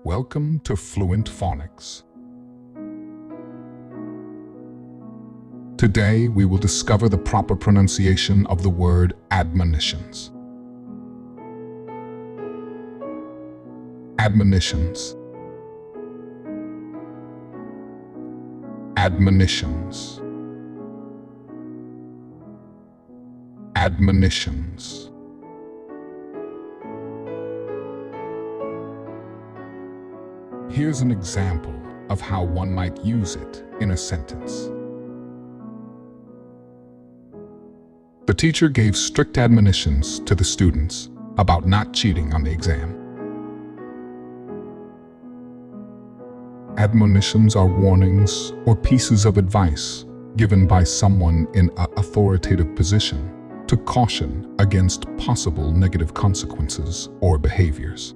Welcome to Fluent Phonics. Today, we will discover the proper pronunciation of the word admonitions. Admonitions. Admonitions. Admonitions. Here's an example of how one might use it in a sentence. The teacher gave strict admonitions to the students about not cheating on the exam. Admonitions are warnings or pieces of advice given by someone in an authoritative position to caution against possible negative consequences or behaviors.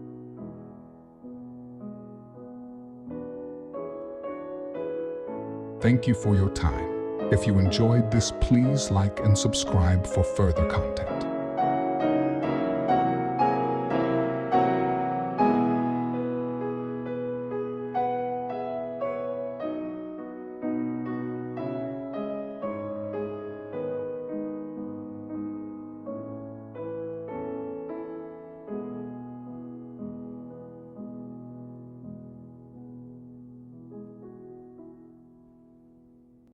Thank you for your time. If you enjoyed this, please like and subscribe for further content.